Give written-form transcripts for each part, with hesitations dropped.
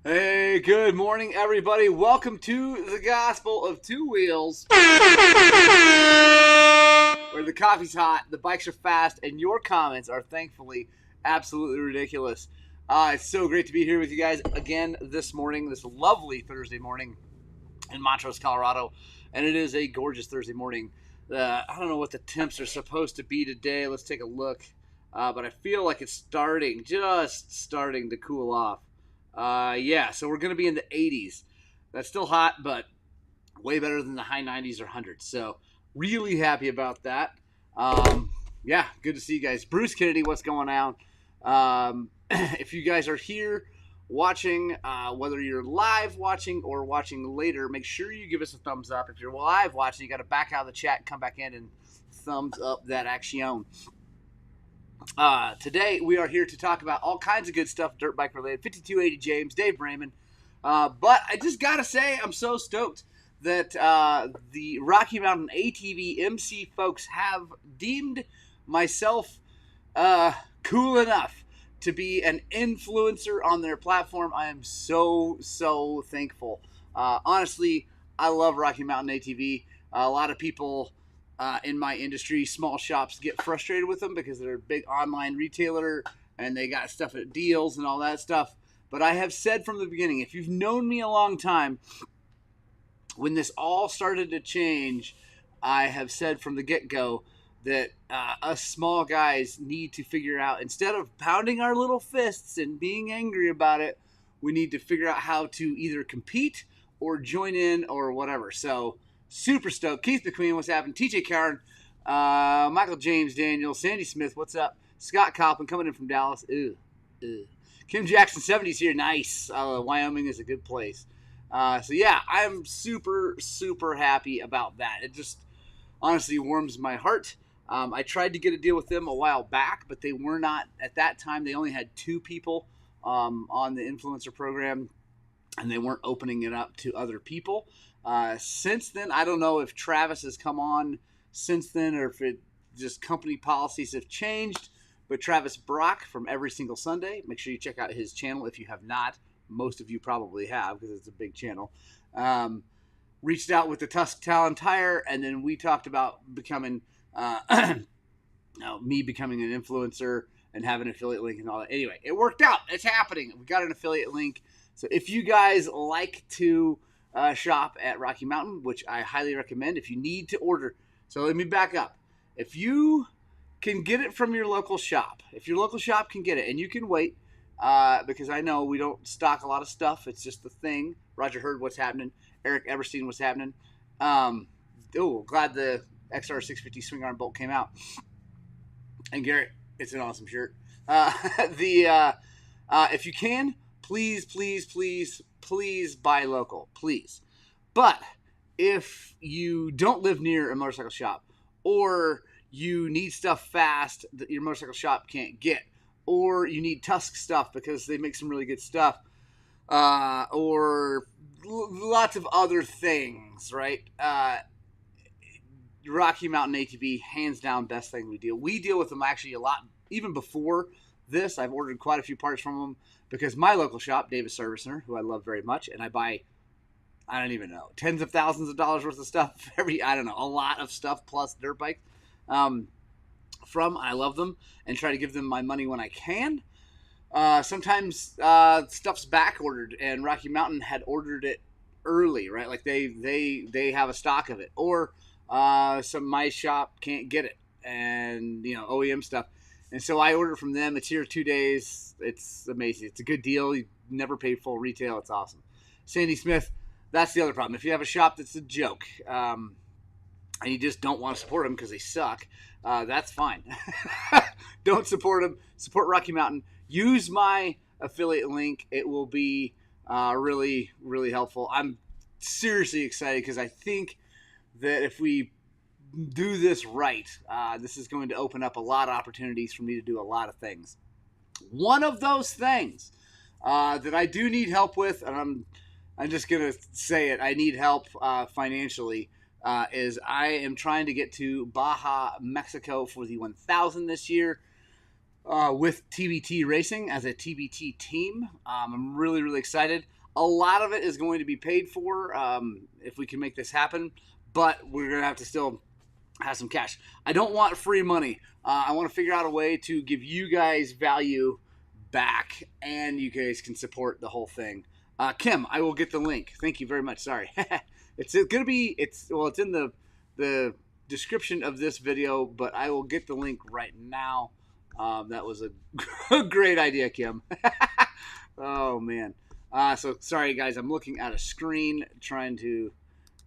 Hey, good morning, everybody. Welcome to the Gospel of Two Wheels, where the coffee's hot, the bikes are fast, and your comments are thankfully absolutely ridiculous. It's so great to be here with you guys again this morning, this lovely Thursday morning in Montrose, Colorado, and it is a gorgeous Thursday morning. I don't know what the temps are supposed to be today. Let's take a look. But I feel like it's just starting to cool off. Yeah, so we're going to be in the 80s. That's still hot, but way better than the high 90s or 100s. So really happy about that. Um, yeah, good to see you guys. Bruce Kennedy, what's going on? If you guys are here watching, whether you're live watching or watching later, make sure you give us a thumbs up. If you're live watching, you got to back out of the chat and come back in and thumbs up that action. Today we are here to talk about all kinds of good stuff dirt bike related. 5280 James, Dave Brayman. But I just gotta say, I'm so stoked that the Rocky Mountain ATV MC folks have deemed myself cool enough to be an influencer on their platform. I am so thankful. Honestly, I love Rocky Mountain ATV. A lot of people in my industry, small shops, get frustrated with them because they're a big online retailer and they got stuff at deals and all that stuff. But I have said from the beginning, if you've known me a long time, when this all started to change, I have said from the get-go that us small guys need to figure out, instead of pounding our little fists and being angry about it, we need to figure out how to either compete or join in or whatever. So super stoked. Keith McQueen, what's happening? TJ Karen, Michael James Daniels, Sandy Smith, what's up? Scott Coplin coming in from Dallas. Ew. Kim Jackson 70's here. Nice. Wyoming is a good place. So yeah, I'm super happy about that. It just honestly warms my heart. I tried to get a deal with them a while back, but they were not, at that time, they only had 2 people on the influencer program, and they weren't opening it up to other people. Since then, I don't know if Travis has come on since then or if it just company policies have changed. But Travis Brock from Every Single Sunday, make sure you check out his channel if you have not. Most of you probably have because it's a big channel. Reached out with the Tusk Talon Tire, and then we talked about becoming, me becoming an influencer and having an affiliate link and all that. Anyway, it worked out. It's happening. We got an affiliate link. So if you guys like to shop at Rocky Mountain, which I highly recommend, if you need to order. So let me back up. If you can get it from your local shop, if your local shop can get it, and you can wait, because I know we don't stock a lot of stuff. It's just the thing. Roger Hurd, what's happening? Eric Eberstein, what's happening? Glad the XR 650 swing arm bolt came out. And Garrett, it's an awesome shirt. If you can, please buy local, please. But if you don't live near a motorcycle shop, or you need stuff fast that your motorcycle shop can't get, or you need Tusk stuff because they make some really good stuff, or lots of other things, right? Rocky Mountain ATV, hands down, best thing we deal. We deal with them actually a lot, even before this. I've ordered quite a few parts from them because my local shop, Davis Servicener, who I love very much, and I buy, I don't even know, tens of thousands of dollars worth of stuff a lot of stuff plus dirt bikes. I love them and try to give them my money when I can. Sometimes stuff's back ordered, and Rocky Mountain had ordered it early, right? Like they have a stock of it, or my shop can't get it, and OEM stuff, and so I order from them. It's here 2 days. It's amazing. It's a good deal. You never pay full retail. It's awesome. Sandy Smith, that's the other problem. If you have a shop that's a joke, and you just don't want to support them because they suck, that's fine. Don't support them. Support Rocky Mountain. Use my affiliate link. It will be really helpful. I'm seriously excited because I think that if we do this right, this is going to open up a lot of opportunities for me to do a lot of things. One of those things that I do need help with, and I'm just going to say it, I need help financially, is I am trying to get to Baja, Mexico for the 1000 this year. with TBT Racing as a TBT team. I'm really, really excited. A lot of it is going to be paid for if we can make this happen, but we're going to have to still have some cash. I don't want free money. I want to figure out a way to give you guys value back, and you guys can support the whole thing. Kim, I will get the link. Thank you very much. Sorry. It's going to be, it's in the description of this video, but I will get the link right now. That was a great idea, Kim. Oh, man. So, sorry, guys. I'm looking at a screen trying to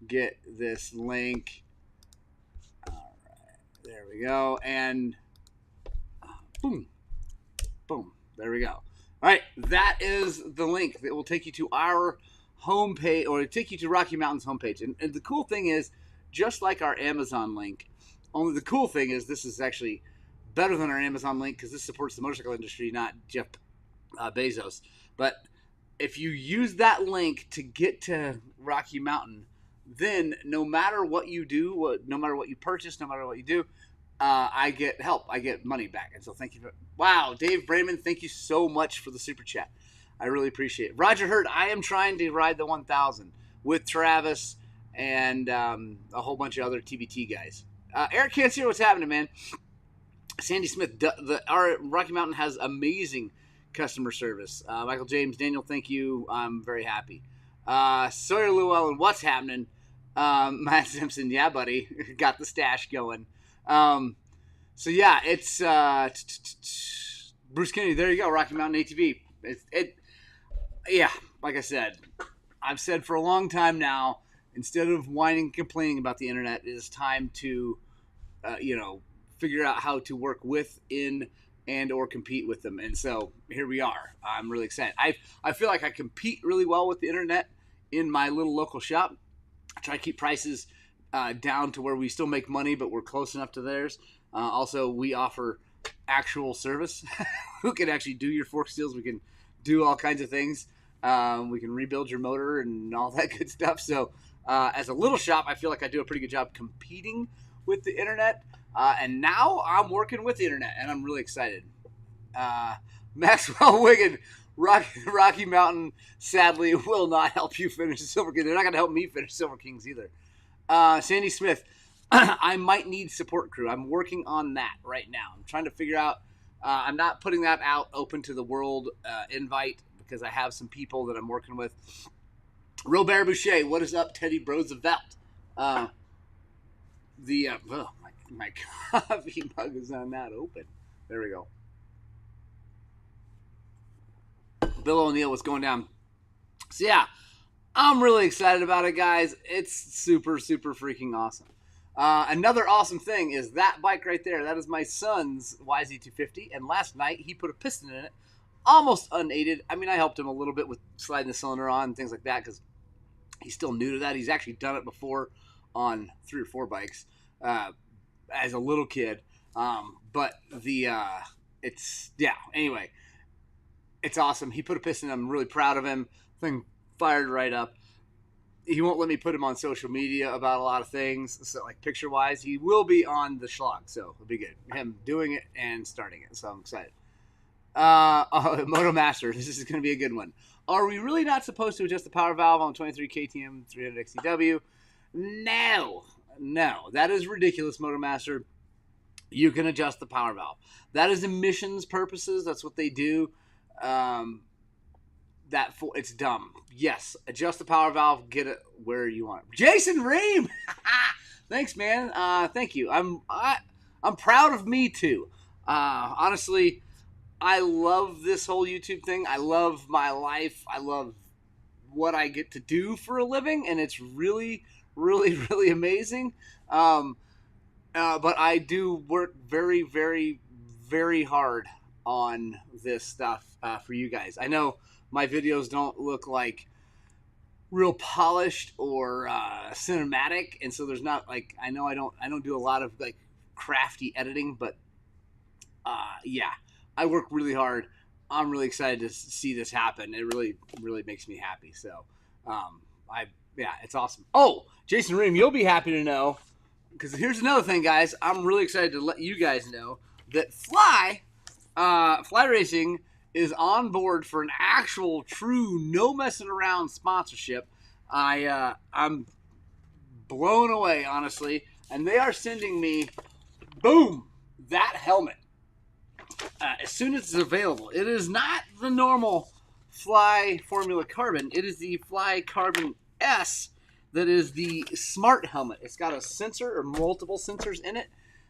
get this link. All right. There we go. And boom. Boom. There we go. All right. That is the link that will take you to our homepage, or take you to Rocky Mountain's homepage. And the cool thing is, just like our Amazon link, only the cool thing is this is actually better than our Amazon link because this supports the motorcycle industry, not Jeff Bezos. But if you use that link to get to Rocky Mountain, then no matter what you do, no matter what you purchase, no matter what you do, I get help. I get money back. And so thank you. Wow, Dave Brayman, thank you so much for the super chat. I really appreciate it. Roger Hurd, I am trying to ride the 1000 with Travis and a whole bunch of other TBT guys. Eric can't see what's happening, man. Sandy Smith, our Rocky Mountain has amazing customer service. Michael James, Daniel, thank you. I'm very happy. Sawyer Llewellyn, what's happening? Matt Simpson, yeah, buddy. Got the stash going. So, yeah, it's Bruce Kennedy. There you go, Rocky Mountain ATV. Yeah, like I said, I've said for a long time now, instead of whining and complaining about the internet, it is time to, figure out how to work with, in, and or compete with them. And so here we are. I'm really excited. I feel like I compete really well with the internet in my little local shop. I try to keep prices down to where we still make money, but we're close enough to theirs. Also, we offer actual service. Who can actually do your fork steels? We can do all kinds of things. We can rebuild your motor and all that good stuff. So as a little shop, I feel like I do a pretty good job competing with the internet. And now I'm working with the internet, and I'm really excited. Maxwell Wiggin, Rocky Mountain, sadly, will not help you finish the Silver King. They're not going to help me finish Silver Kings either. Sandy Smith, I might need support crew. I'm working on that right now. I'm trying to figure out. I'm not putting that out open to the world invite because I have some people that I'm working with. Robert Boucher, what is up, Teddy Roosevelt? My coffee mug is not open. There we go. Bill O'Neill, what's going down? So yeah, I'm really excited about it, guys. It's super, super freaking awesome. Another awesome thing is that bike right there. That is my son's YZ250, and last night he put a piston in it, almost unaided. I mean, I helped him a little bit with sliding the cylinder on and things like that because he's still new to that. He's actually done it before on 3 or 4 bikes as a little kid. Anyway, it's awesome. He put a piston in. I'm really proud of him. Thing fired right up. He won't let me put him on social media about a lot of things. So, like picture-wise, he will be on the Schlog, so it'll be good. Him doing it and starting it, so I'm excited. Moto Master, this is going to be a good one. Are we really not supposed to adjust the power valve on 23 KTM 300 XCW? No, that is ridiculous, Moto Master. You can adjust the power valve. That is emissions purposes. That's what they do. It's dumb. Yes, adjust the power valve. Get it where you want it. Jason Ream, thanks, man. Thank you. I'm proud of me too. Honestly, I love this whole YouTube thing. I love my life. I love what I get to do for a living, and it's really, really, really amazing. But I do work very, very, very hard on this stuff for you guys. I know my videos don't look like real polished or cinematic, and so there's not like I don't do a lot of like crafty editing, but yeah, I work really hard. I'm really excited to see this happen. It really, really makes me happy. So, it's awesome. Oh, Jason Ream, you'll be happy to know, because here's another thing, guys. I'm really excited to let you guys know that Fly Fly Racing is on board for an actual, true, no messing around sponsorship. I'm blown away, honestly, and they are sending me, boom, that helmet as soon as it's available. It is not the normal Fly Formula Carbon. It is the Fly Carbon S that is the smart helmet. It's got a sensor or multiple sensors in it,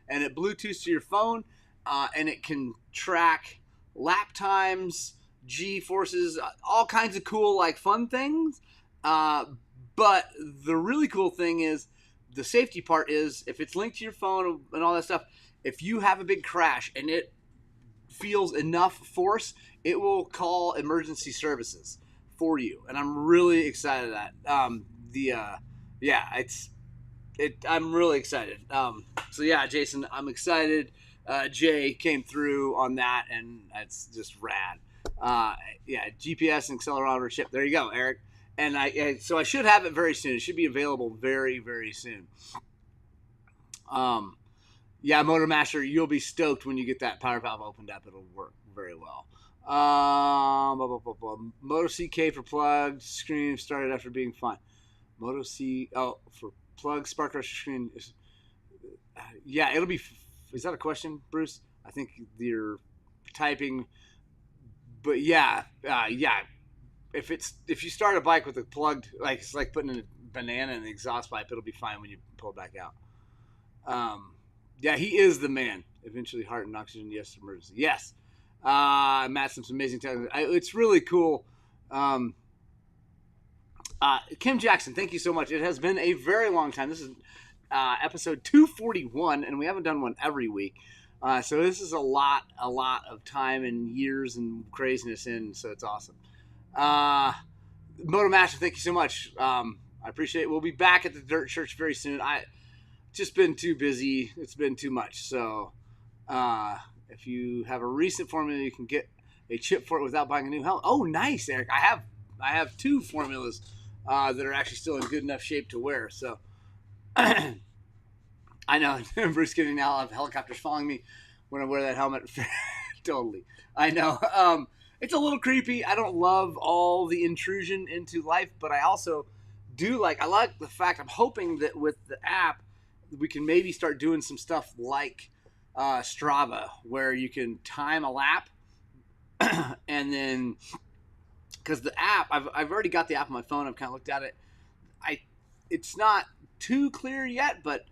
and it Bluetooths to your phone, and it can track lap times, G-forces, all kinds of cool, like, fun things. But the really cool thing is, the safety part is, if it's linked to your phone and all that stuff, if you have a big crash and it feels enough force, it will call emergency services for you. And I'm really excited at that. I'm really excited. So yeah, Jason, I'm excited. Jay came through on that, and that's just rad. GPS and accelerometer chip. There you go, Eric. And so I should have it very soon. It should be available very, very soon. Motor Master, you'll be stoked when you get that power valve opened up. It'll work very well. Moto CK for plugged screen started after being fine. Moto C for plug spark rusher screen. It'll be. Is that a question, Bruce? I think you're typing. But if you start a bike with a plugged, like, it's like putting a banana in the exhaust pipe, it'll be fine when you pull it back out. He is the man. Eventually, heart and oxygen. Yes, emergency. Yes. Matt, some amazing technique. It's really cool. Kim Jackson, thank you so much. It has been a very long time. This is episode 241, and we haven't done one every week. So this is a lot of time and years and craziness in, so it's awesome. Moto Master, thank you so much. I appreciate it. We'll be back at the Dirt Church very soon. I just been too busy. It's been too much. So if you have a recent formula, you can get a chip for it without buying a new helmet. Oh, nice, Eric. I have two formulas that are actually still in good enough shape to wear. So I know Bruce getting now have helicopters following me when I wear that helmet. Totally. I know. It's a little creepy. I don't love all the intrusion into life, but I also I like the fact, I'm hoping that with the app, we can maybe start doing some stuff like Strava, where you can time a lap, and then, because the app, I've already got the app on my phone. I've kind of looked at it. It's not too clear yet, but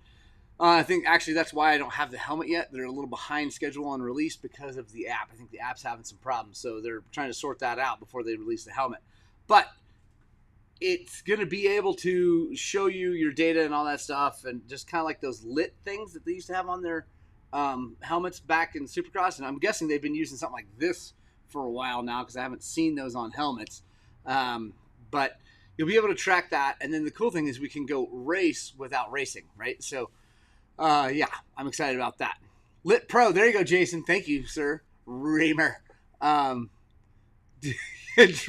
I think actually that's why I don't have the helmet yet. They're a little behind schedule on release because of the app. I think the app's having some problems, so they're trying to sort that out before they release the helmet. But it's going to be able to show you your data and all that stuff, and just kind of like those lit things that they used to have on their helmets back in Supercross. And I'm guessing they've been using something like this for a while now, because I haven't seen those on helmets. But you'll be able to track that. And then the cool thing is we can go race without racing, right? So I'm excited about that. Lit Pro, there you go, Jason. Thank you, sir. Reamer.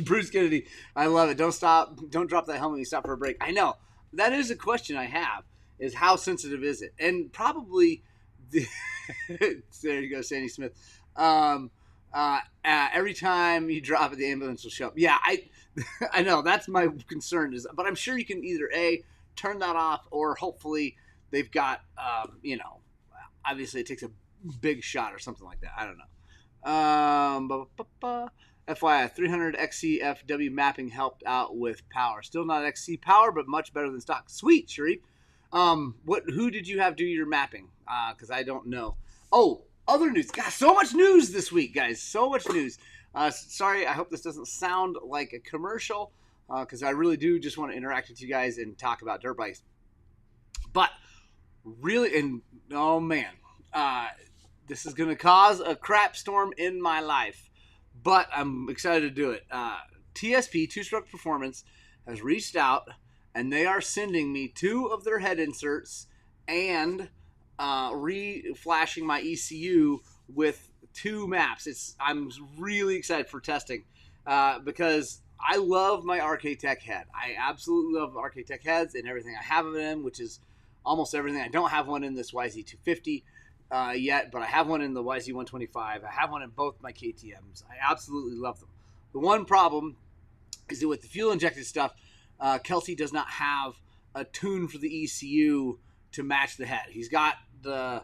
Bruce Kennedy, I love it. Don't drop that helmet when you stop for a break. I know. That is a question I have, is how sensitive is it? And probably, there you go, Sandy Smith. Every time you drop it, the ambulance will show up. Yeah, I know. That's my concern. But I'm sure you can either, A, turn that off, or hopefully they've got, obviously it takes a big shot or something like that. I don't know. FYI, 300 XCFW mapping helped out with power. Still not XC power, but much better than stock. Sweet, Sharif. Who did you have do your mapping? Because I don't know. Oh, other news. God, so much news this week, guys. So much news. Sorry, I hope this doesn't sound like a commercial, because I really do just want to interact with you guys and talk about dirt bikes. But really, and oh man, this is going to cause a crap storm in my life. But I'm excited to do it. TSP, Two Stroke Performance, has reached out, and they are sending me 2 of their head inserts and re-flashing my ECU with 2 maps. I'm really excited for testing because I love my RK Tech head. I absolutely love RK Tech heads and everything I have of them, which is almost everything. I don't have one in this YZ250. yet, but I have one in the YZ125. I have one in both my KTMs. I absolutely love them. The one problem is that with the fuel-injected stuff, Kelsey does not have a tune for the ECU to match the head. He's got the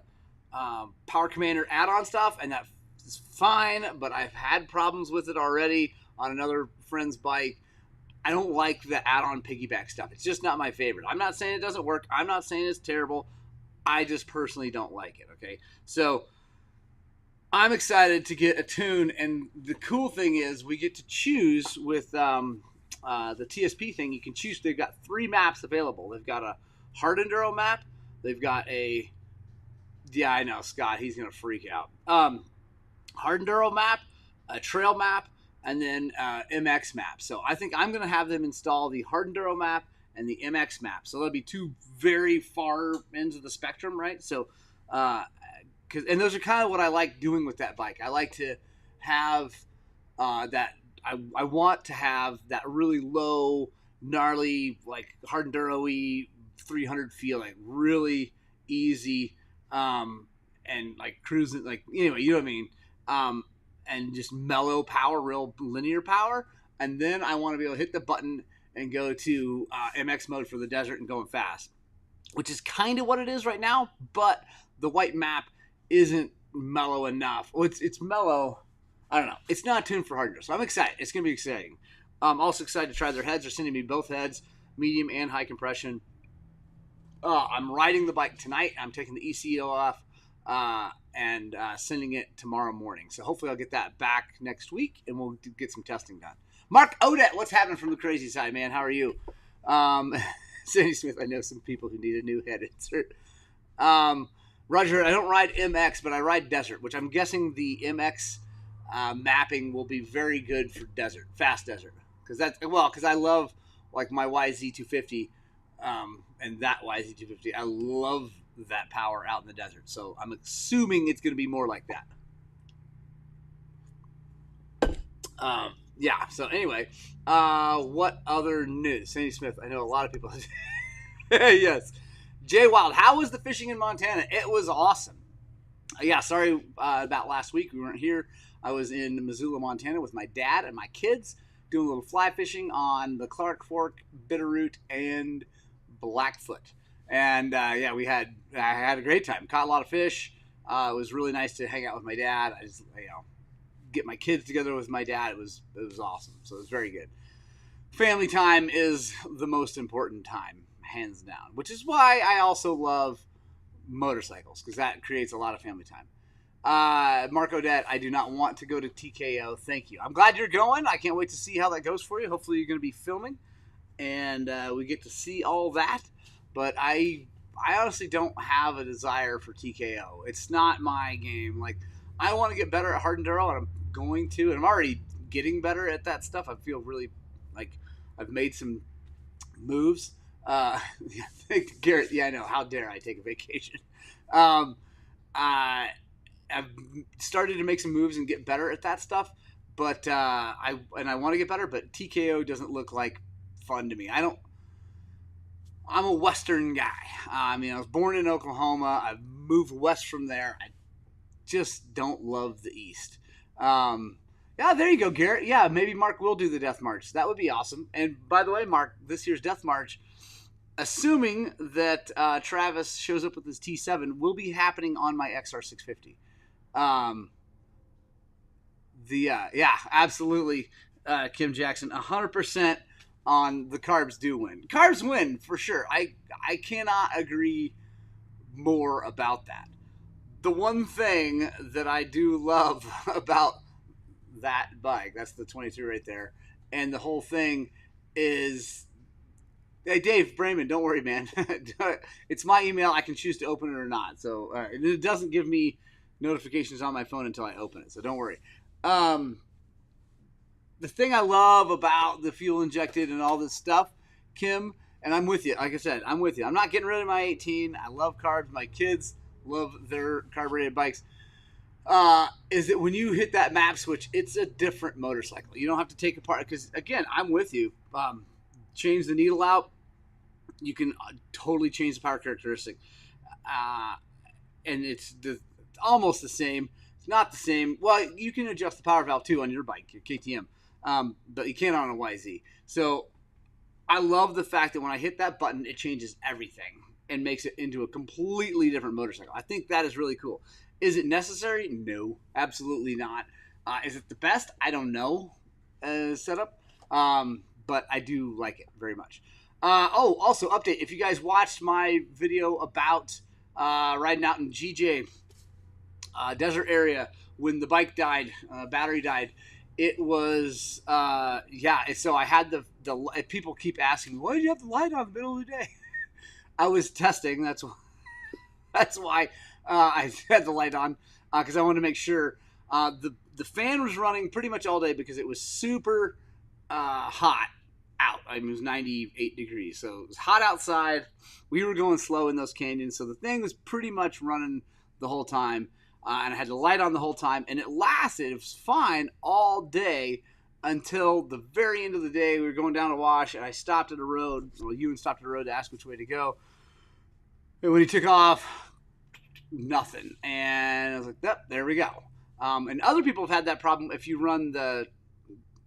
Power Commander add-on stuff, and that is fine, but I've had problems with it already on another friend's bike. I don't like the add-on piggyback stuff. It's just not my favorite. I'm not saying it doesn't work. I'm not saying it's terrible. I just personally don't like it, okay? So I'm excited to get a tune, and the cool thing is we get to choose with the TSP thing. You can choose. They've got 3 maps available. They've got a hard enduro map. They've got a, yeah, I know, Scott, he's going to freak out. Hard enduro map, a trail map, and then MX map. So I think I'm going to have them install the hard enduro map and the MX map. So that'll be 2 very far ends of the spectrum, right? So, and those are kind of what I like doing with that bike. I like to have that. I want to have that really low, gnarly, like hard enduro-y 300 feeling, really easy, and like cruising, like, anyway, you know what I mean. And just mellow power, real linear power. And then I want to be able to hit the button and go to MX mode for the desert and going fast, which is kind of what it is right now. But the white map isn't mellow enough. Well, it's mellow. I don't know. It's not tuned for hard enduro, so I'm excited. It's going to be exciting. I'm also excited to try their heads. They're sending me both heads, medium and high compression. I'm riding the bike tonight. I'm taking the ECU off and sending it tomorrow morning. So hopefully I'll get that back next week, and we'll get some testing done. Mark Odette, what's happening from the crazy side, man? How are you? Sandy Smith, I know some people who need a new head insert. Roger, I don't ride MX, but I ride desert, which I'm guessing the MX mapping will be very good for desert, fast desert. Because I love like my YZ250 and that YZ250. I love that power out in the desert. So I'm assuming it's going to be more like that. Yeah, so anyway, what other news? Sandy Smith, I know a lot of people. Yes. Jay Wild, how was the fishing in Montana? It was awesome. Yeah, sorry about last week. We weren't here. I was in Missoula, Montana with my dad and my kids doing a little fly fishing on the Clark Fork, Bitterroot, and Blackfoot. And yeah, I had a great time. Caught a lot of fish. It was really nice to hang out with my dad. I just, get my kids together with my dad. It was awesome. So it was very good. Family time is the most important time, hands down, which is why I also love motorcycles, because that creates a lot of family time. Mark Odette, I do not want to go to TKO. Thank you. I'm glad you're going. I can't wait to see how that goes for you. Hopefully you're going to be filming, and we get to see all that. But I honestly don't have a desire for TKO. It's not my game. Like, I want to get better at hard enduro, and I'm going to, and I'm already getting better at that stuff. I feel really like I've made some moves. Garrett, yeah, I know. How dare I take a vacation? I've started to make some moves and get better at that stuff, but I want to get better. But TKO doesn't look like fun to me. I'm a Western guy. I was born in Oklahoma. I've moved west from there. I just don't love the East. Yeah, there you go, Garrett. Yeah, maybe Mark will do the Death March. That would be awesome. And by the way, Mark, this year's Death March, assuming that Travis shows up with his T7, will be happening on my XR650. Yeah, absolutely, Kim Jackson, 100% on the carbs do win. Carbs win for sure. I cannot agree more about that. The one thing that I do love about that bike, that's the 22 right there, and the whole thing is, hey, Dave Brayman, don't worry, man. It's my email. I can choose to open it or not. So it doesn't give me notifications on my phone until I open it. So don't worry. The thing I love about the fuel injected and all this stuff, Kim, and I'm with you. Like I said, I'm with you. I'm not getting rid of my 18. I love carbs. My kids love their carbureted bikes. Is that when you hit that map switch, it's a different motorcycle. You don't have to take apart, because again, I'm with you. Change the needle out. You can totally change the power characteristic. And it's almost the same. It's not the same. Well, you can adjust the power valve too on your bike, your KTM, but you can't on a YZ. So I love the fact that when I hit that button, it changes everything and makes it into a completely different motorcycle. I think that is really cool. Is it necessary? No, absolutely not. Is it the best? I don't know. Setup, but I do like it very much. Also update. If you guys watched my video about riding out in GJ desert area when the bike died, battery died, it was So I had the people keep asking me, why did you have the light on in the middle of the day? I was testing. That's why I had the light on, because I wanted to make sure. The fan was running pretty much all day because it was super hot out. I mean, it was 98 degrees, so it was hot outside. We were going slow in those canyons, so the thing was pretty much running the whole time, and I had the light on the whole time, and it lasted. It was fine all day until the very end of the day. We were going down a wash, and I stopped at a road. Well, Ewan stopped at a road to ask which way to go, and when he took off, nothing. And I was like, yep, there we go. And other people have had that problem if you run the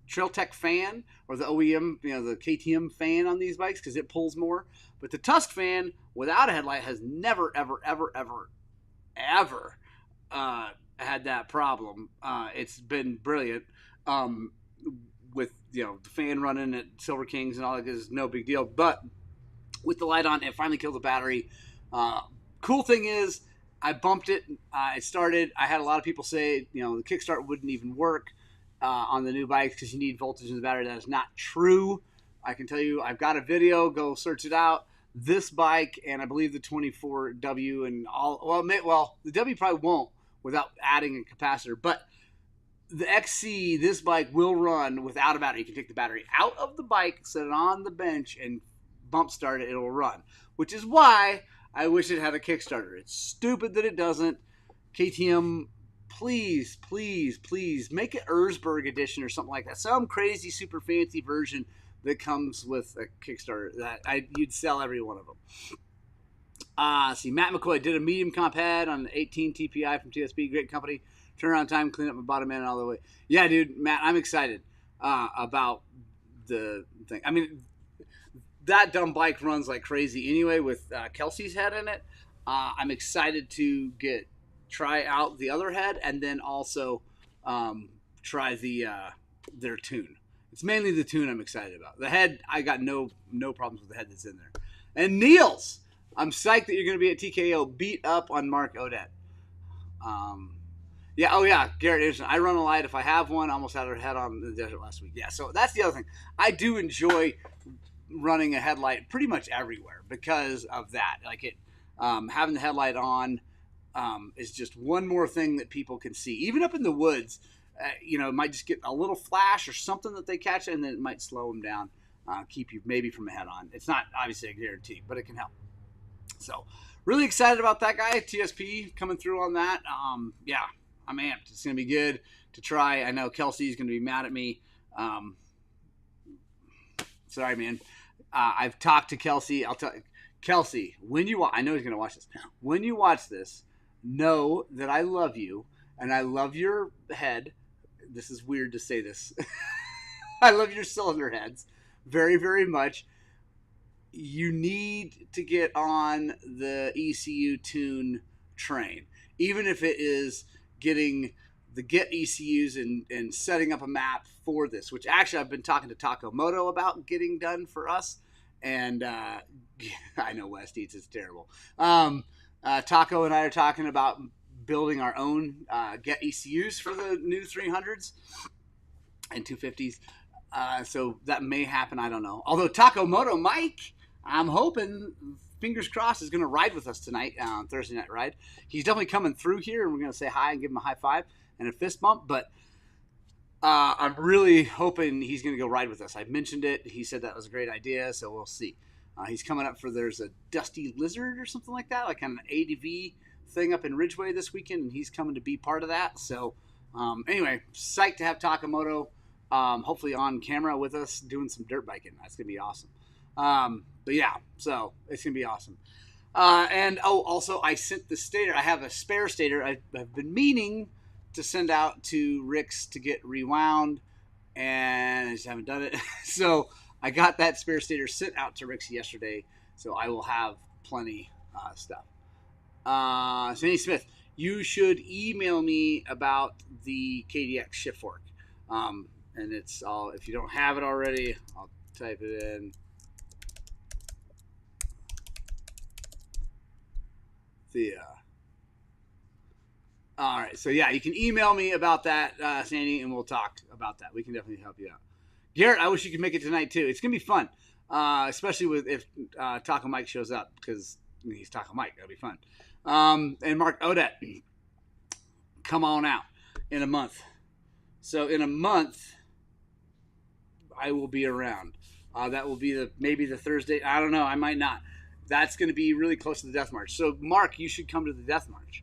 Trail Tech fan or the OEM, the KTM fan on these bikes, because it pulls more. But the Tusk fan without a headlight has never, ever, ever, ever, ever had that problem. It's been brilliant with the fan running at Silver Kings and all that is no big deal. But with the light on, it finally killed the battery. Cool thing is, I bumped it. It started. I had a lot of people say, the kickstart wouldn't even work on the new bikes because you need voltage in the battery. That is not true. I can tell you, I've got a video. Go search it out. This bike, and I believe the 24W and all. Well, the W probably won't without adding a capacitor. But the XC, this bike will run without a battery. You can take the battery out of the bike, set it on the bench, and bump start it. It'll run, which is why I wish it had a Kickstarter. It's stupid that it doesn't. KTM, please, please, please make an Erzberg edition or something like that. Some crazy, super fancy version that comes with a Kickstarter. You'd sell every one of them. See, Matt McCoy did a medium comp head on 18 TPI from TSP. Great company. Turnaround time, clean up my bottom end all the way. Yeah, dude, Matt, I'm excited about the thing. I mean, that dumb bike runs like crazy anyway with Kelsey's head in it. I'm excited to try out the other head and then also try their tune. It's mainly the tune I'm excited about. The head, I got no problems with the head that's in there. And Niels, I'm psyched that you're going to be at TKO. Beat up on Mark Odette. Garrett Anderson. I run a light. If I have one, I almost had her head on the desert last week. Yeah, so that's the other thing. I do enjoy running a headlight pretty much everywhere because of that. Like having the headlight on is just one more thing that people can see. Even up in the woods, it might just get a little flash or something that they catch, and then it might slow them down, keep you maybe from a head on. It's not obviously a guarantee, but it can help. So really excited about that guy, TSP, coming through on that. I'm amped. It's going to be good to try. I know Kelsey's going to be mad at me. Sorry, man. I've talked to Kelsey. I'll tell Kelsey, when you I know he's going to watch this. When you watch this, know that I love you and I love your head. This is weird to say this. I love your cylinder heads very, very much. You need to get on the ECU tune train, even if it is getting the Get ECUs and setting up a map for this, which actually I've been talking to Takamoto about getting done for us. And I know West Eats is terrible. Taco and I are talking about building our own Get ECUs for the new 300s and 250s. So that may happen. I don't know. Although Takamoto Mike, I'm hoping, fingers crossed, is going to ride with us tonight on Thursday Night Ride. He's definitely coming through here, and we're going to say hi and give him a high five and a fist bump. But I'm really hoping he's going to go ride with us. I mentioned it. He said that was a great idea, so we'll see. He's coming up there's a Dusty Lizard or something like that, like kind of an ADV thing up in Ridgeway this weekend, and he's coming to be part of that. So anyway, psyched to have Takamoto hopefully on camera with us doing some dirt biking. That's going to be awesome. But yeah, so it's going to be awesome. And also I sent the stator. I have a spare stator. I've been meaning to send out to Rick's to get rewound, and I just haven't done it. So I got that spare stator sent out to Rick's yesterday. So I will have plenty stuff. Sandy Smith, you should email me about the KDX shift fork. And it's all, if you don't have it already, I'll type it in. All right, so yeah, you can email me about that, Sandy, and we'll talk about that. We can definitely help you out. Garrett, I wish you could make it tonight too. It's gonna be fun, especially with if Taco Mike shows up, because he's Taco Mike. That'll be fun. And Mark Odette, come on out in a month. So in a month, I will be around. That will be maybe the Thursday. I don't know. I might not. That's going to be really close to the Death March. So Mark, you should come to the Death March.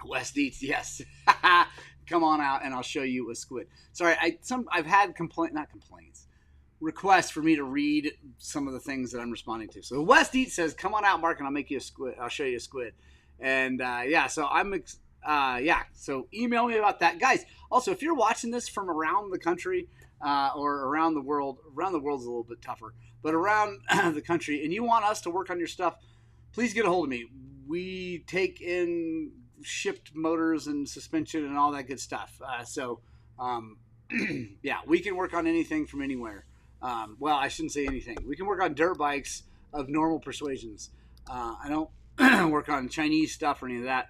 West Eats, yes. Come on out and I'll show you a squid. Sorry, I've had requests for me to read some of the things that I'm responding to. So West Eats says, "Come on out, Mark, and I'll make you a squid. I'll show you a squid." And so so email me about that, guys. Also, if you're watching this from around the country or around the world's a little bit tougher, but around the country, and you want us to work on your stuff, please get a hold of me. We take in shipped motors and suspension and all that good stuff. We can work on anything from anywhere. Well, I shouldn't say anything. We can work on dirt bikes of normal persuasions. I don't work on Chinese stuff or any of that.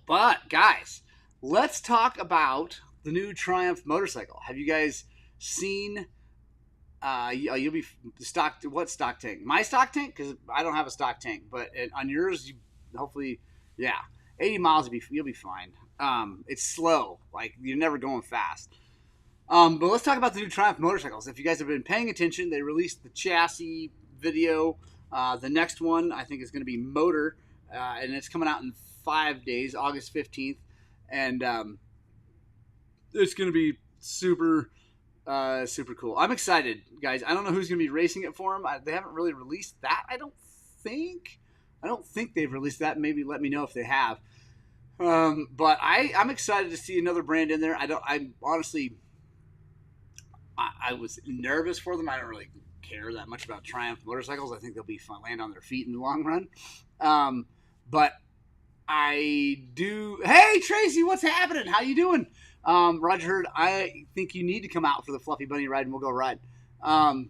But guys, let's talk about the new Triumph motorcycle. Have you guys seen? You'll be stock. What stock tank? My stock tank, because I don't have a stock tank. But on yours, hopefully, 80 miles you'll be fine. It's slow. Like, you're never going fast. But let's talk about the new Triumph motorcycles. If you guys have been paying attention, they released the chassis video. The next one, I think, is going to be motor, and it's coming out in 5 days, August 15th. And it's going to be super cool. I'm excited, guys. I don't know who's going to be racing it for them. They haven't really released that, I don't think. I don't think they've released that. Maybe let me know if they have. But I'm excited to see another brand in there. I honestly, I was nervous for them. I don't really care that much about Triumph motorcycles. I think they'll be fun, land on their feet in the long run. But I do. Hey, Tracy, what's happening? How you doing? Roger Hurd, I think you need to come out for the Fluffy Bunny ride, and we'll go ride. I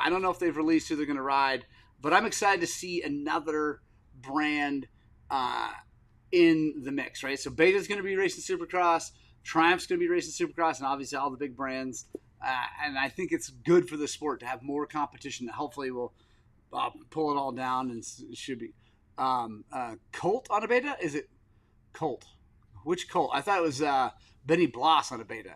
don't know if they've released who they're going to ride, but I'm excited to see another brand in the mix, right? So Beta's going to be racing Supercross, Triumph's going to be racing Supercross, and obviously all the big brands. And I think it's good for the sport to have more competition that hopefully will pull it all down, and it should be. Colt on a Beta? Is it Colt? Which Colt? I thought it was Benny Bloss on a Beta.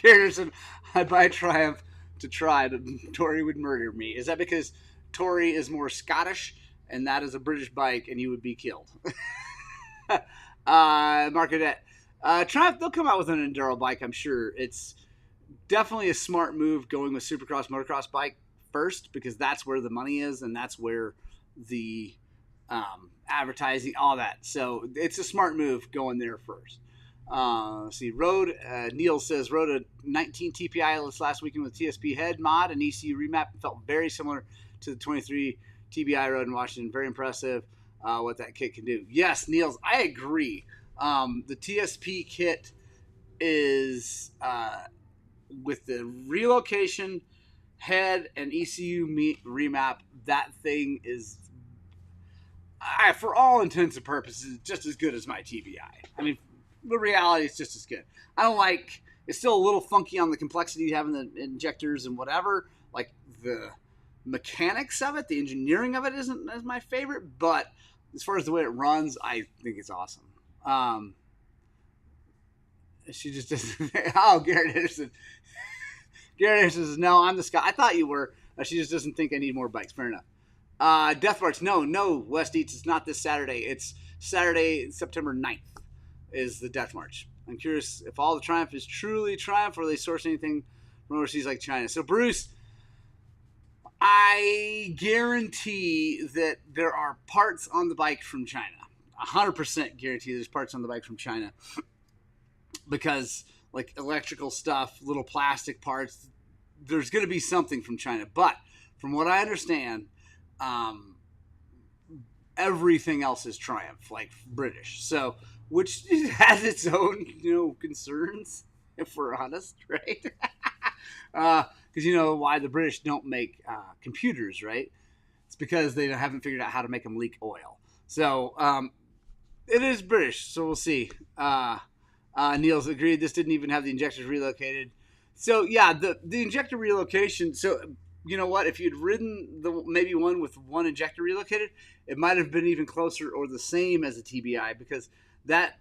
Anderson, I buy Triumph to try, but Tori would murder me. Is that because Tori is more Scottish and that is a British bike and you would be killed? Mark Odette. Triumph, they'll come out with an enduro bike, I'm sure. It's definitely a smart move going with Supercross, motocross bike first, because that's where the money is and that's where the advertising, all that. So it's a smart move going there first. Neil says rode a 19 TPI this last weekend with TSP head mod and ECU remap. Felt very similar to the 23 TBI rode in Washington. Very impressive what that kit can do. Yes, Niels, I agree. The TSP kit is with the relocation head and ECU remap. That thing is, for all intents and purposes, just as good as my TBI. I mean, the reality is just as good. I don't like, it's still a little funky on the complexity of having the injectors and whatever. Like, the mechanics of it, the engineering of it isn't as my favorite, but as far as the way it runs, I think it's awesome. She just doesn't. Oh, Garrett Anderson. Garrett Anderson says, "No, I'm the Scott. I thought you were. She just doesn't think I need more bikes." Fair enough. Death March. No, West Eats. It's not this Saturday. It's Saturday, September 9th is the Death March. I'm curious if all the Triumph is truly Triumph, or they source anything from overseas like China. So, Bruce, I guarantee that there are parts on the bike from China. 100% guarantee there's parts on the bike from China, because like electrical stuff, little plastic parts, there's going to be something from China. But from what I understand, everything else is Triumph, like British. So, which has its own, concerns, if we're honest, right? Because why the British don't make computers, right? It's because they haven't figured out how to make them leak oil. So it is British. So we'll see. Niels agreed. This didn't even have the injectors relocated. So yeah, the injector relocation. So you know what? If you'd ridden the maybe one with one injector relocated, it might have been even closer or the same as a TBI, because that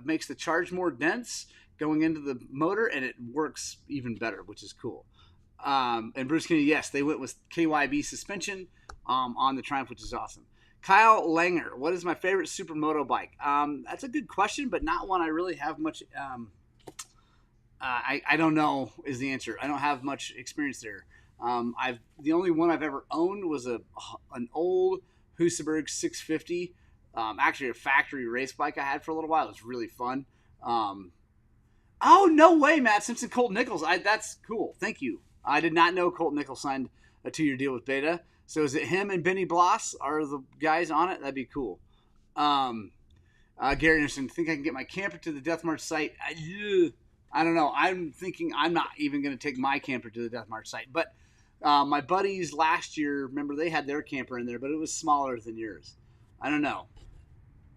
makes the charge more dense going into the motor, and it works even better, which is cool. And Bruce Kennedy, yes, they went with KYB suspension on the Triumph, which is awesome. Kyle Langer, what is my favorite supermoto bike? That's a good question, but not one I really have much. I don't know is the answer. I don't have much experience there. The only one I've ever owned was an old Husaberg 650. Actually, a factory race bike I had for a little while. It was really fun. Oh, no way, Matt Simpson, Colt Nichols. That's cool. Thank you. I did not know Colt Nichols signed a 2-year deal with Beta. So is it him and Benny Bloss are the guys on it? That'd be cool. Gary Anderson, think I can get my camper to the Death March site? I don't know. I'm thinking I'm not even going to take my camper to the Death March site. But my buddies last year, remember, they had their camper in there, but it was smaller than yours. I don't know.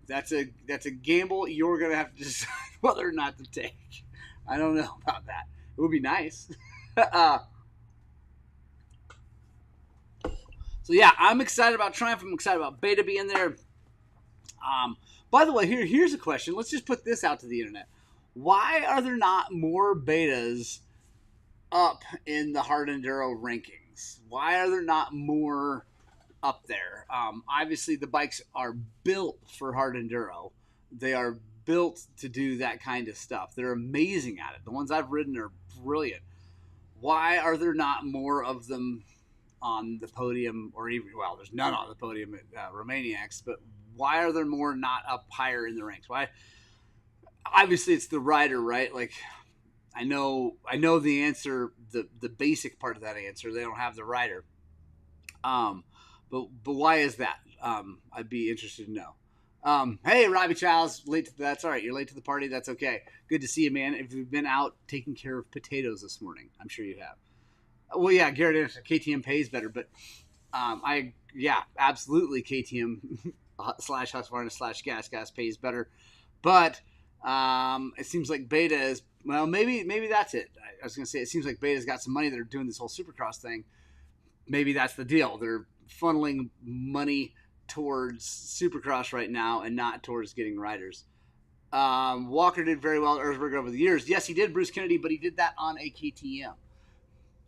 That's a gamble you're going to have to decide whether or not to take. I don't know about that. It would be nice. So yeah, I'm excited about Triumph. I'm excited about Beta being there. By the way, here's a question. Let's just put this out to the internet. Why are there not more Betas up in the hard enduro rankings? Why are there not more up there? Obviously, the bikes are built for hard enduro. They are built to do that kind of stuff. They're amazing at it. The ones I've ridden are brilliant. Why are there not more of them on the podium, or even, well, there's none on the podium at Romaniacs, but why are there more not up higher in the ranks? Why? Obviously, it's the rider, right? Like, I know the answer, the basic part of that answer. They don't have the rider. But why is that? I'd be interested to know. Hey, Robbie Childs, that's all right. You're late to the party. That's okay. Good to see you, man. If you've been out taking care of potatoes this morning, I'm sure you have. Well, yeah, Garrett Anderson, KTM pays better, but absolutely, KTM / Husqvarna / Gas pays better, but it seems like Beta is, well, maybe that's it. I was gonna say, it seems like Beta's got some money that are doing this whole Supercross thing. Maybe that's the deal. They're funneling money towards Supercross right now and not towards getting riders. Walker did very well at Erzberg over the years. Yes, he did, Bruce Kennedy, but he did that on a KTM.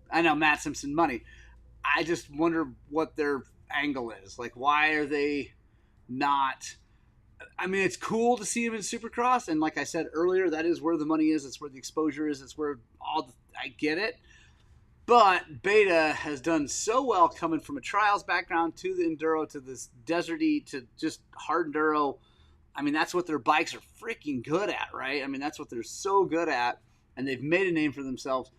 I know, Matt Simpson money. I just wonder what their angle is. Like, why are they not? I mean, it's cool to see him in Supercross, and like I said earlier, that is where the money is. It's where the exposure is. It's where I get it. But Beta has done so well coming from a trials background to the enduro, to this deserty, to just hard enduro. I mean, that's what their bikes are freaking good at, right? I mean, that's what they're so good at, and they've made a name for themselves.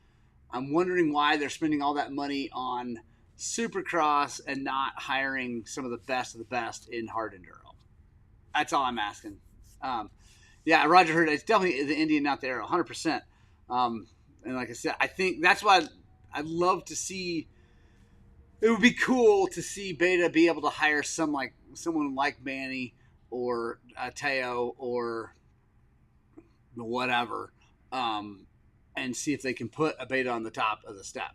I'm wondering why they're spending all that money on Supercross and not hiring some of the best in hard enduro. That's all I'm asking. Yeah, Roger Hurd, it's definitely the Indian, not the Arrow, 100%. And like I said, I think that's why I'd love to see. It would be cool to see Beta be able to hire someone like Manny or Teo or whatever, and see if they can put a Beta on the top of the step.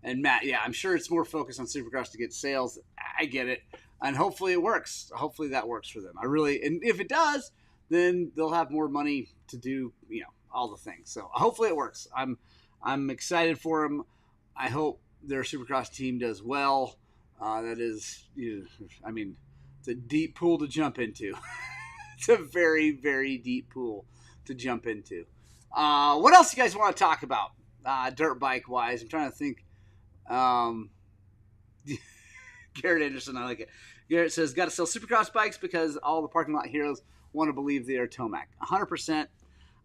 And Matt, yeah, I'm sure it's more focused on Supercross to get sales. I get it. And hopefully it works. Hopefully that works for them. And if it does, then they'll have more money to do, all the things. So hopefully it works. I'm excited for them. I hope their Supercross team does well. That is, it's a deep pool to jump into. It's a very, very deep pool to jump into. What else you guys want to talk about dirt bike wise? I'm trying to think. Garrett Anderson, I like it. Garrett says, got to sell Supercross bikes because all the parking lot heroes want to believe they are Tomac. 100%.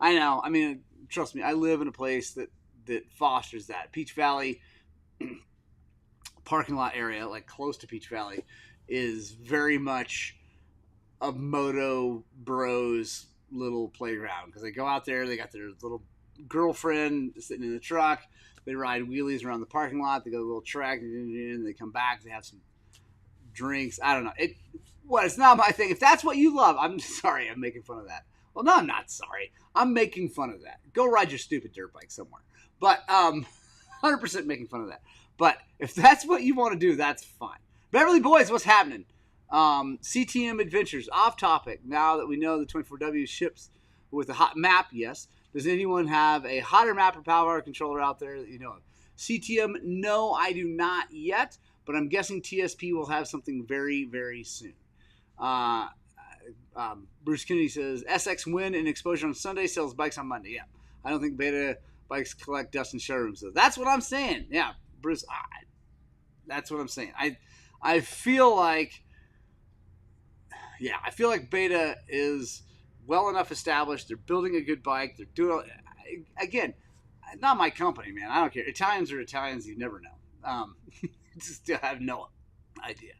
I know. I mean, trust me, I live in a place that fosters that. Peach Valley parking lot area, like close to Peach Valley, is very much a moto bros little playground because they go out there, they got their little girlfriend sitting in the truck, they ride wheelies around the parking lot, they go to a little track, and they come back, they have some drinks. I don't know. It's not my thing. If that's what you love, I'm sorry I'm making fun of that. Well, no, I'm not sorry. I'm making fun of that. Go ride your stupid dirt bike somewhere. But 100% making fun of that. But if that's what you want to do, that's fine. Beverly Boys, what's happening? CTM Adventures, off topic. Now that we know the 24W ships with a hot map, yes. Does anyone have a hotter map or power controller out there that you know of? CTM, no, I do not yet. But I'm guessing TSP will have something very, very soon. Bruce Kennedy says, SX win and exposure on Sunday, sells bikes on Monday. Yeah. I don't think beta bikes collect dust in showrooms. So that's what I'm saying. Yeah, Bruce, that's what I'm saying. I feel like beta is well enough established. They're building a good bike. They're doing, again, not my company, man. I don't care. Italians are Italians. You never know. Just have no idea.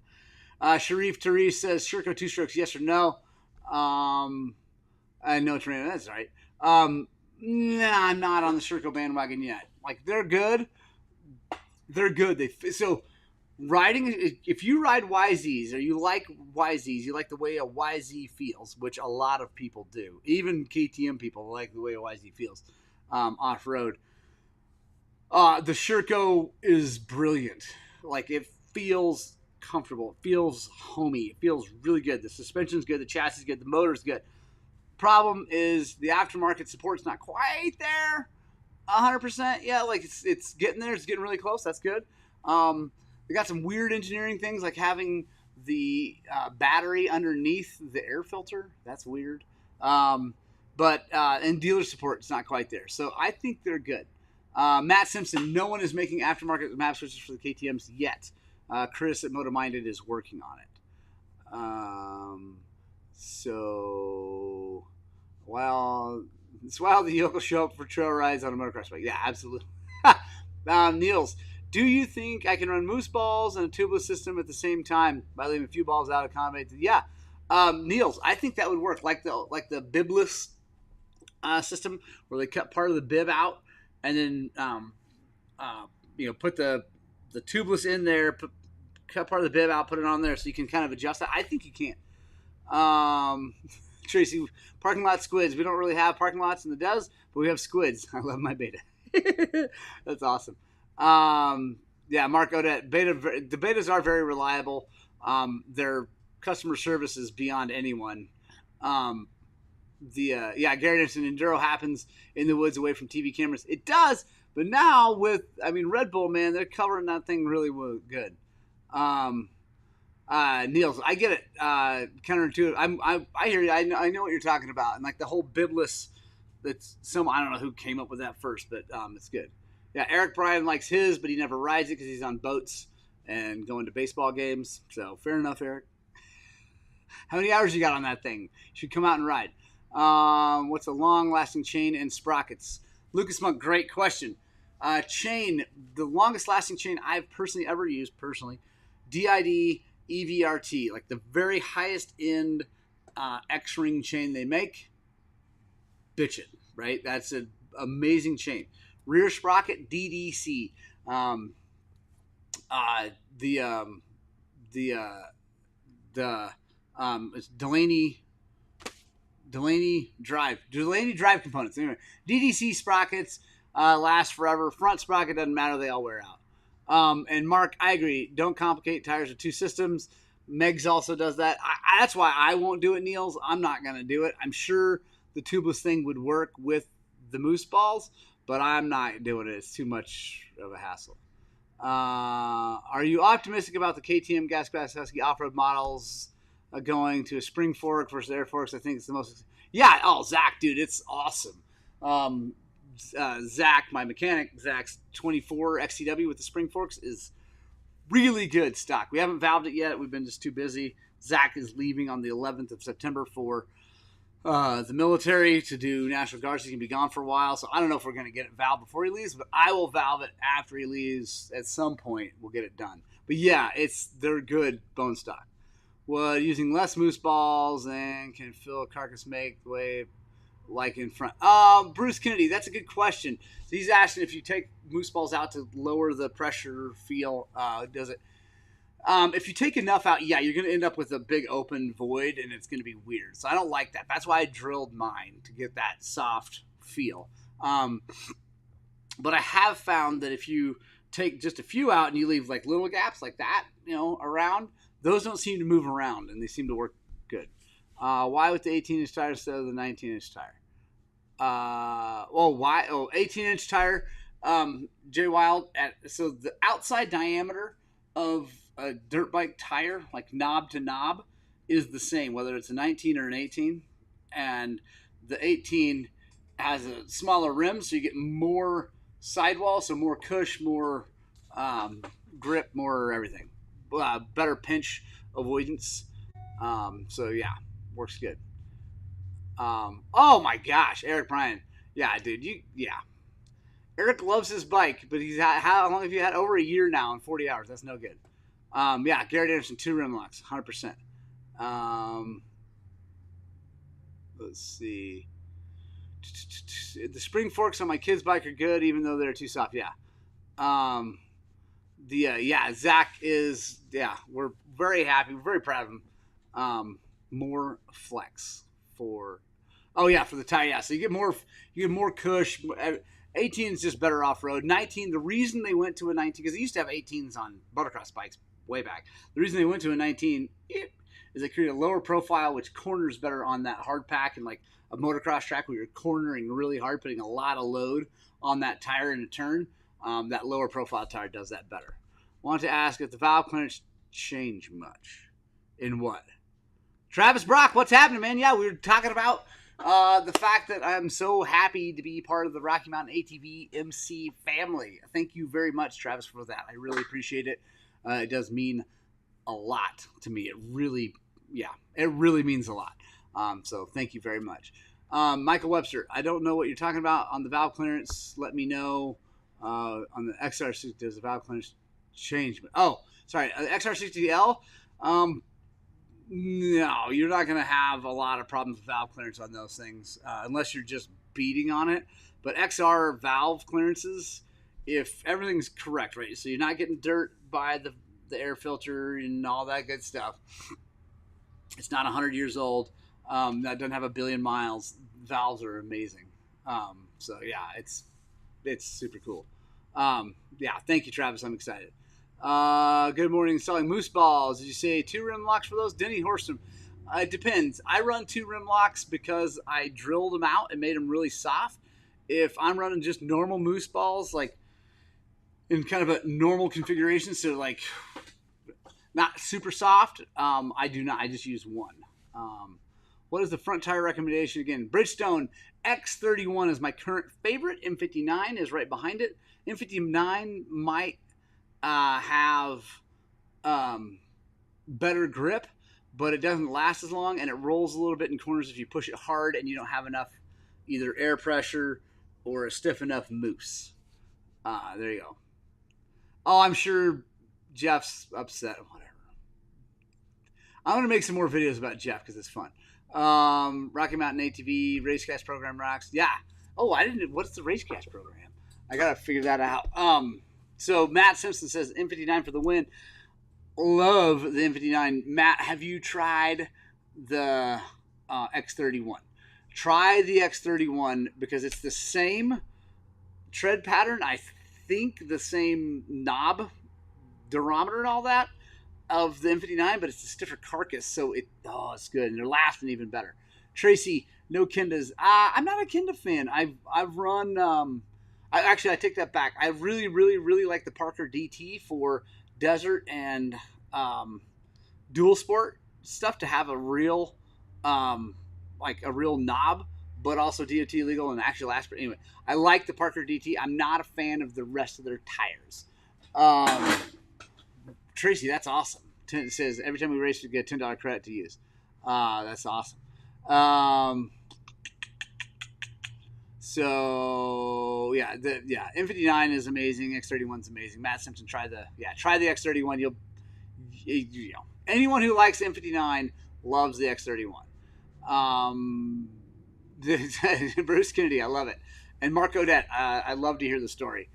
Sharif Therese says, Sherco 2-strokes, yes or no? I know Torino, that's right. Nah, I'm not on the Sherco bandwagon yet. Like, they're good. They're good. So, riding, if you ride YZs, or you like YZs, you like the way a YZ feels, which a lot of people do. Even KTM people like the way a YZ feels off-road. The Sherco is brilliant. Like, it feels comfortable. It feels homey. It feels really good. The suspension's good. The chassis is good. The motor's good. Problem is the aftermarket support's not quite there 100%. Yeah, like it's getting there. It's getting really close. That's good. They got some weird engineering things like having the battery underneath the air filter. That's weird. But dealer support is not quite there. So I think they're good. Matt Simpson, no one is making aftermarket map switches for the KTMs yet. Chris at MotoMinded is working on it. So, well, it's wild that Yoko show up for trail rides on a motocross bike. Yeah, absolutely. Niels, do you think I can run moose balls and a tubeless system at the same time by leaving a few balls out of combat? Yeah. Niels, I think that would work. Like the bibless system where they cut part of the bib out and then put the tubeless in there, cut part of the bib out, put it on there so you can kind of adjust that. I think you can. Tracy, parking lot squids. We don't really have parking lots in the Des, but we have squids. I love my beta. That's awesome. Yeah, Mark Odette. The betas are very reliable. Their customer service is beyond anyone. Gary Anderson, enduro happens in the woods away from TV cameras. It does, but now with Red Bull, man, they're covering that thing really good. Niels, I get it. Counterintuitive. I hear you. I know what you're talking about, and like the whole bibless. That's I don't know who came up with that first, but it's good. Yeah, Eric Bryan likes his, but he never rides it because he's on boats and going to baseball games. So fair enough, Eric. How many hours you got on that thing? You should come out and ride. What's a long-lasting chain and sprockets? Lucas Monk, great question. Chain, the longest-lasting chain I've personally ever used, DID EVRT, like the very highest-end X-ring chain they make. Bitch it, right? That's an amazing chain. Rear sprocket DDC. It's Delaney drive components. Anyway, DDC sprockets last forever. Front sprocket doesn't matter; they all wear out. And Mark, I agree. Don't complicate tires with two systems. Megs also does that. That's why I won't do it, Niels. I'm not gonna do it. I'm sure the tubeless thing would work with the moose balls, but I'm not doing it. It's too much of a hassle. Are you optimistic about the KTM Gas Pass Husky off-road models going to a spring fork versus air forks. I think it's the most. Yeah. Oh, Zach, dude, it's awesome. Zach, my mechanic, Zach's 24 XCW with the spring forks is really good stock. We haven't valved it yet. We've been just too busy. Zach is leaving on the 11th of September for the military to do National Guard. So he's going to be gone for a while. So I don't know if we're going to get it valved before he leaves, but I will valve it after he leaves. At some point, we'll get it done. But yeah, they're good bone stock. Well, using less moose balls and can fill a carcass make the way like in front. Bruce Kennedy, that's a good question. So he's asking if you take moose balls out to lower the pressure feel, does it? If you take enough out, yeah, you're going to end up with a big open void, and it's going to be weird. So I don't like that. That's why I drilled mine, to get that soft feel. But I have found that if you take just a few out and you leave like little gaps like that, around, those don't seem to move around, and they seem to work good. Why with the 18-inch tire instead of the 19-inch tire? Why? 18-inch tire. Jay Wild, so the outside diameter of a dirt bike tire, like knob to knob, is the same, whether it's a 19 or an 18. And the 18 has a smaller rim, so you get more sidewall, so more cush, more grip, more everything. Better pinch avoidance. So yeah, works good. Oh my gosh, Eric Bryan. Yeah, dude, Eric loves his bike, but how long have you had? Over a year now and 40 hours. That's no good. Yeah, Garrett Anderson, 2 rim locks, 100%. Let's see. The spring forks on my kid's bike are good, even though they're too soft. Yeah. Zach is, we're very happy. We're very proud of him. More flex for the tire. Yeah, so you get more cush. 18 is just better off road. 19, the reason they went to a 19, because they used to have 18s on motocross bikes way back. The reason they went to a 19 is they create a lower profile, which corners better on that hard pack and like a motocross track where you're cornering really hard, putting a lot of load on that tire in a turn. That lower profile tire does that better. Want to ask if the valve clearance changed much. In what? Travis Brock, what's happening, man? Yeah, we were talking about the fact that I'm so happy to be part of the Rocky Mountain ATV MC family. Thank you very much, Travis, for that. I really appreciate it. It does mean a lot to me. It really means a lot. So thank you very much. Michael Webster, I don't know what you're talking about on the valve clearance. Let me know. On the XR60, does the valve clearance change? Oh, sorry. The XR60L, no, you're not going to have a lot of problems with valve clearance on those things unless you're just beating on it. But XR valve clearances, if everything's correct, right? So you're not getting dirt by the air filter and all that good stuff. It's not 100 years old. That doesn't have a billion miles. Valves are amazing. So yeah, it's super cool. Thank you, Travis. I'm excited. Good morning. Selling moose balls. Did you say 2 rim locks for those? Denny Horstrom. It depends. I run 2 rim locks because I drilled them out and made them really soft. If I'm running just normal moose balls, like in kind of a normal configuration, so like not super soft, I do not. I just use 1. What is the front tire recommendation again? Bridgestone X31 is my current favorite. M59 is right behind it. M59 might have better grip, but it doesn't last as long, and it rolls a little bit in corners if you push it hard and you don't have enough either air pressure or a stiff enough moose. There you go. Oh, I'm sure Jeff's upset. Whatever. I'm going to make some more videos about Jeff because it's fun. Rocky Mountain ATV Racecast program rocks. Yeah. Oh, what's the Racecast program? I got to figure that out. So Matt Simpson says M59 for the win. Love the M59. Matt, have you tried the X31? Try the X31 because it's the same tread pattern. I think the same knob, durometer and all that of the M59, but it's a stiffer carcass, so it's good, and they're lasting even better. Tracy, no Kendas. I'm not a Kenda fan. I've run. I take that back. I really, really, really like the Parker DT for desert and dual sport. stuff to have a real, like a real knob, but also DOT legal and actually last. But anyway, I like the Parker DT. I'm not a fan of the rest of their tires. Tracy, that's awesome. It says every time we race, we get a $10 credit to use. That's awesome. So yeah, M59 is amazing. X31 is amazing. Matt Simpson, try the X31. You know, anyone who likes M59 loves the X31. Bruce Kennedy, I love it. And Mark Odette, I love to hear the story.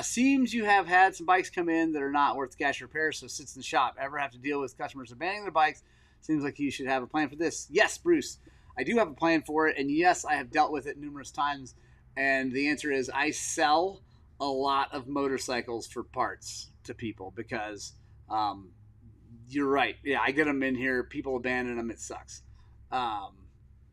Seems you have had some bikes come in that are not worth cash repairs, so sits in the shop. Ever have to deal with customers abandoning their bikes? Seems like you should have a plan for this. Yes, Bruce, I do have a plan for it, and yes, I have dealt with it numerous times. And the answer is I sell a lot of motorcycles for parts to people because you're right. Yeah, I get them in here. People abandon them. It sucks.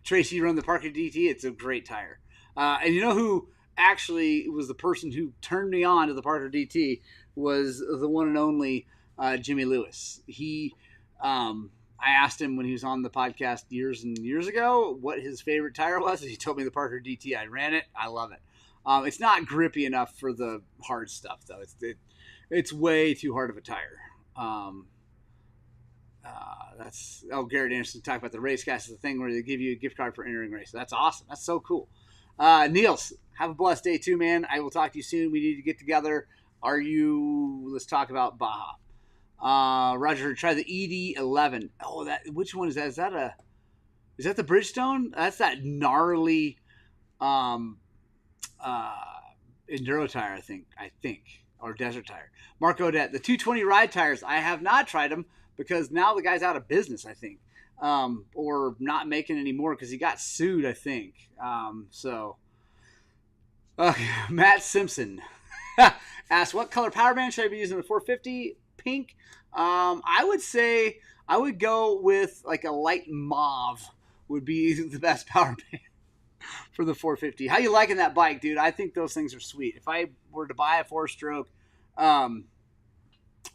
Tracy, you run the Parker DT. It's a great tire. And you know who actually was the person who turned me on to the Parker DT was the one and only Jimmy Lewis. I asked him when he was on the podcast years and years ago what his favorite tire was, and he told me the Parker DT. I ran it. I love it. It's not grippy enough for the hard stuff, though. It's way too hard of a tire. Garrett Anderson talked about the race gas is the thing where they give you a gift card for entering race. That's awesome. That's so cool. Niels, have a blessed day too, man. I will talk to you soon. We need to get together. Let's talk about Baja. Roger, try the ED11. Oh, which one is that? Is that the Bridgestone? That's that gnarly, enduro tire, I think, or desert tire. Mark Odette, the 220 ride tires. I have not tried them because now the guy's out of business, I think, or not making any more because he got sued, I think. Matt Simpson asked, what color power band should I be using the 450? Pink. I would say I would go with like a light mauve would be the best power band for the 450. How you liking that bike, dude? I think those things are sweet. If I were to buy a 4-stroke,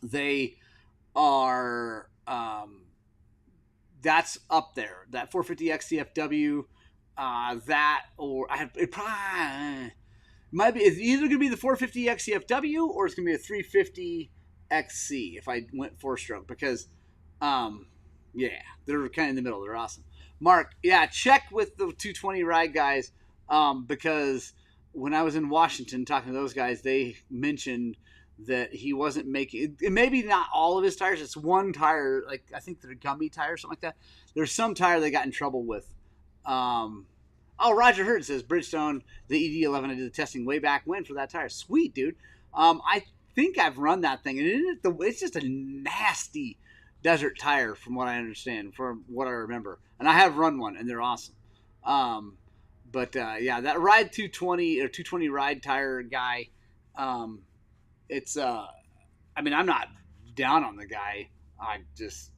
they are that's up there. That 450 XCFW, it's either gonna be the 450 XCFW or it's gonna be a 350 XC if I went 4-stroke because they're kind of in the middle. They're awesome. Mark, check with the 220 ride guys because when I was in Washington talking to those guys, they mentioned that he wasn't making maybe not all of his tires. It's one tire, like I think they're Gumby tire or something like that. There's some tire they got in trouble with. Roger Hurd says Bridgestone, the ED11. I did the testing way back when for that tire. Sweet, dude. I think I've run that thing, and it's just a nasty desert tire from what I understand, from what I remember. And I have run one, and they're awesome. That Ride 220 or 220 ride tire guy, it's I'm not down on the guy. I just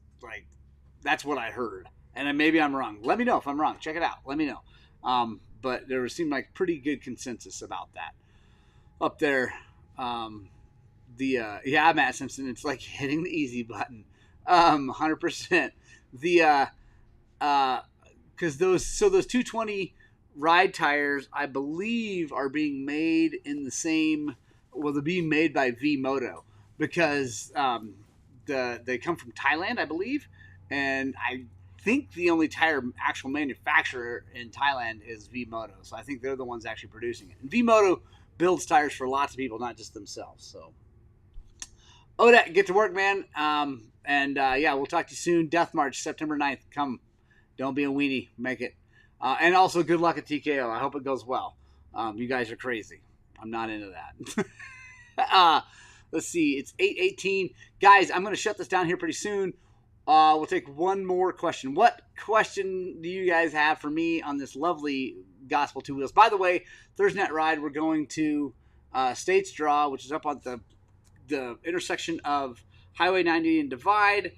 that's what I heard, and maybe I'm wrong. Let me know if I'm wrong. Check it out. Let me know. But there seemed like pretty good consensus about that up there. Matt Simpson, it's like hitting the easy button. 100%. Because those 220 ride tires, I believe, are being made in the same. Well, they're being made by V-Moto because they come from Thailand, I believe, and I think the only tire actual manufacturer in Thailand is V-Moto. So I think they're the ones actually producing it. And V-Moto builds tires for lots of people, not just themselves. So. Odette, get to work, man. We'll talk to you soon. Death March, September 9th. Come. Don't be a weenie. Make it. And also, good luck at TKO. I hope it goes well. You guys are crazy. I'm not into that. Let's see. It's 8:18. Guys, I'm going to shut this down here pretty soon. We'll take one more question. What question do you guys have for me on this lovely Gospel Two Wheels? By the way, Thursday Night Ride, we're going to States Draw, which is up on the intersection of Highway 90 and Divide.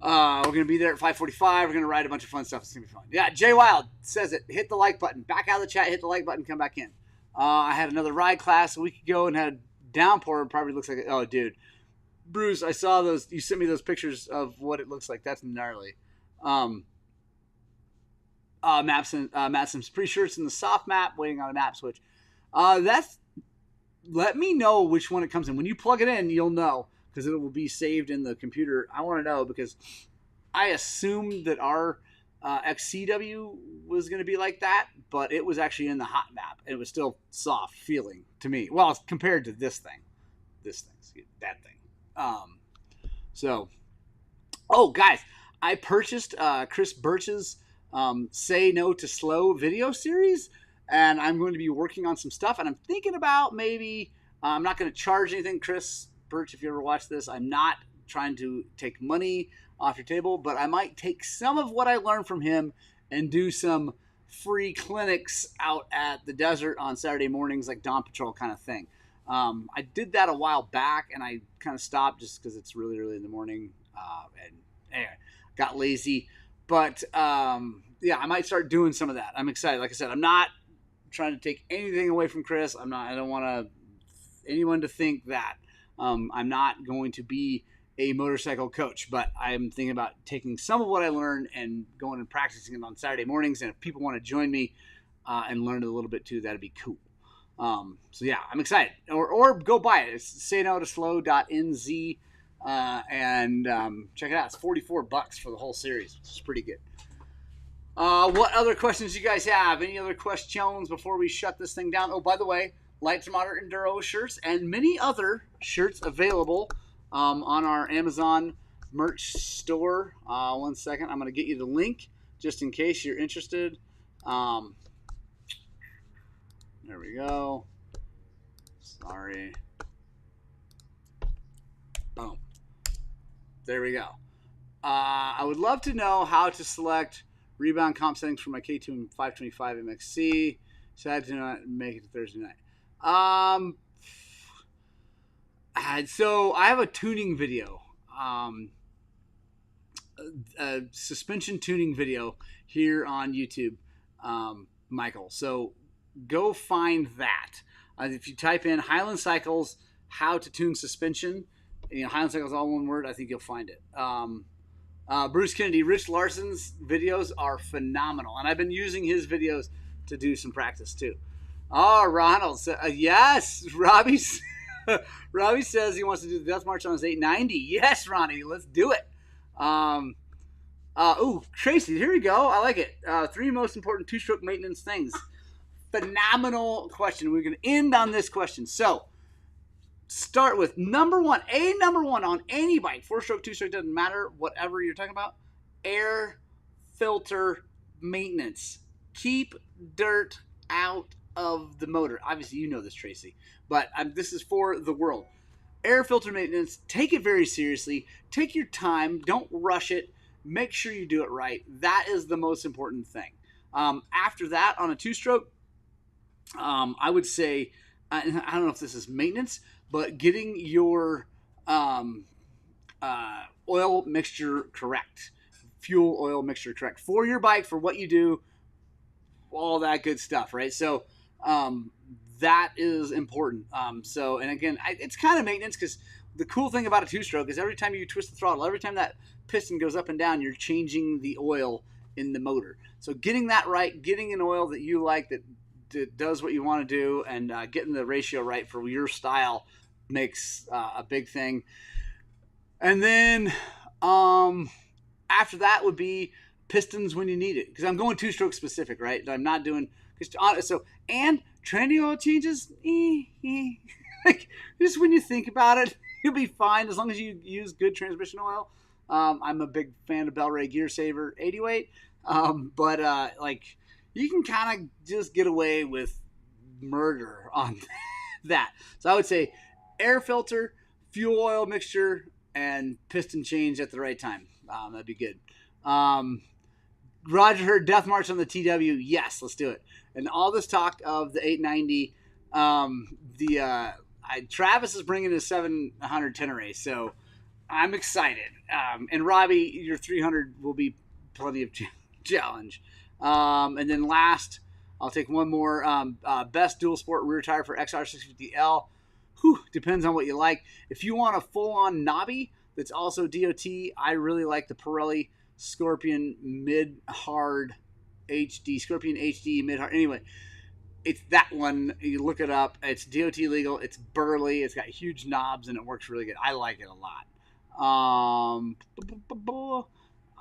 We're going to be there at 5:45. We're going to ride a bunch of fun stuff. It's going to be fun. Yeah, Jay Wild says it. Hit the like button. Back out of the chat. Hit the like button. Come back in. I had another ride class a week ago and had a downpour. It probably looks like it. Oh, dude. Bruce, I saw those. You sent me those pictures of what it looks like. That's gnarly. Matt's pretty sure it's in the soft map, waiting on a map switch. Let me know which one it comes in. When you plug it in, you'll know because it will be saved in the computer. I want to know because I assumed that our XCW was going to be like that, but it was actually in the hot map. It was still soft feeling to me. Well, compared to this thing, that thing. Guys, I purchased Chris Birch's Say No to Slow video series, and I'm going to be working on some stuff, and I'm thinking about maybe, I'm not going to charge anything. Chris Birch, if you ever watch this, I'm not trying to take money off your table, but I might take some of what I learned from him and do some free clinics out at the desert on Saturday mornings, like Dawn Patrol kind of thing. I did that a while back, and I kind of stopped just because it's really early in the morning, and anyway, got lazy. But yeah, I might start doing some of that. I'm excited. Like I said, I'm not trying to take anything away from Chris. I don't want anyone to think that I'm not going to be a motorcycle coach, but I'm thinking about taking some of what I learned and going and practicing it on Saturday mornings. And if people want to join me and learn it a little bit too, that'd be cool. So yeah, I'm excited. Or go buy it. It's saynotoslow.nz and check it out. It's $44 for the whole series, which is pretty good. What other questions you guys have? Any other questions before we shut this thing down? Oh, by the way, Light to Moderate Enduro shirts and many other shirts available on our Amazon merch store. 1 second. I'm going to get you the link just in case you're interested. There we go. Sorry. Boom. There we go. I would love to know how to select rebound comp settings for my K2 and 525 MXC. Sad to not make it to Thursday night. So I have a tuning video, a suspension tuning video here on YouTube, Michael. So go find that. If you type in Highland Cycles, how to tune suspension, Highland Cycles all one word, I think you'll find it. Bruce Kennedy, Rich Larson's videos are phenomenal, and I've been using his videos to do some practice too. Oh, Ronald, yes, Robbie says he wants to do the Death March on his 890. Yes, Ronnie, let's do it. Tracy, here we go. I like it. 3 most important two-stroke maintenance things. Phenomenal question. We're going to end on this question. So, start with number one on any bike, 4-stroke, 2-stroke, doesn't matter, whatever you're talking about, air filter maintenance. Keep dirt out of the motor. Obviously, you know this, Tracy, but this is for the world. Air filter maintenance, take it very seriously. Take your time. Don't rush it. Make sure you do it right. That is the most important thing. After that, on a 2-stroke, I would say, I don't know if this is maintenance, but getting your oil mixture correct, fuel oil mixture correct for your bike, for what you do, all that good stuff, right? So that is important. And again, it's kind of maintenance, because the cool thing about a 2-stroke is every time you twist the throttle, every time that piston goes up and down, you're changing the oil in the motor. So getting that right, getting an oil that you like, that does what you want to do, and getting the ratio right for your style makes a big thing. And then after that would be pistons when you need it, because I'm going 2-stroke specific, right? I'm not doing and tranny oil changes. Like, just when you think about it, you'll be fine as long as you use good transmission oil. I'm a big fan of Bel-Ray Gear Saver 80 weight, but you can kind of just get away with murder on that. So I would say air filter, fuel oil mixture, and piston change at the right time. That'd be good. Roger heard Death March on the TW. Yes, let's do it. And all this talk of the 890, Travis is bringing his 700 Tenere, so I'm excited. And Robbie, your 300 will be plenty of challenge. And then last, I'll take one more. Best dual sport rear tire for XR650L. depends on what you like. If you want a full-on knobby that's also DOT, I really like the Pirelli Scorpion Mid-Hard HD. Scorpion HD Mid-Hard. Anyway, it's that one. You look it up. It's DOT legal. It's burly. It's got huge knobs, and it works really good. I like it a lot.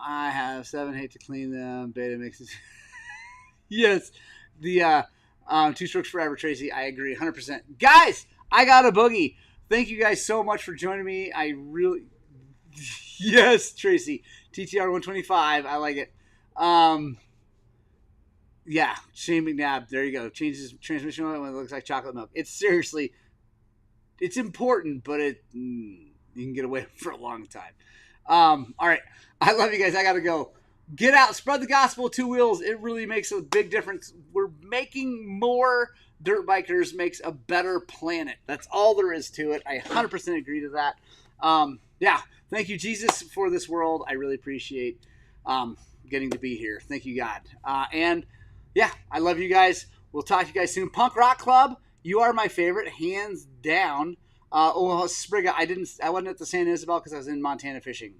I have 7. Hate to clean them. Beta mixes. Yes. The 2 strokes forever, Tracy. I agree 100%. Guys, I got a boogie. Thank you guys so much for joining me. I really... Yes, Tracy. TTR 125. I like it. Yeah, Shane McNabb. There you go. Changes transmission oil when it looks like chocolate milk. It's seriously... It's important, but you can get away for a long time. All right. I love you guys. I got to go. Get out. Spread the gospel of 2 wheels. It really makes a big difference. We're making more dirt bikers makes a better planet. That's all there is to it. I 100% agree to that. Yeah. Thank you, Jesus, for this world. I really appreciate getting to be here. Thank you, God. And, yeah, I love you guys. We'll talk to you guys soon. Punk Rock Club, you are my favorite, hands down. Spriga, I wasn't at the San Isabel because I was in Montana fishing.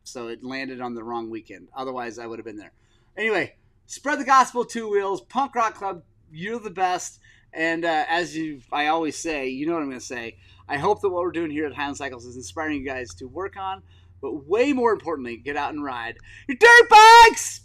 So it landed on the wrong weekend. Otherwise, I would have been there. Anyway, spread the gospel 2 wheels. Punk Rock Club, you're the best. And I always say, you know what I'm going to say. I hope that what we're doing here at Highland Cycles is inspiring you guys to work on, but way more importantly, get out and ride your dirt bikes!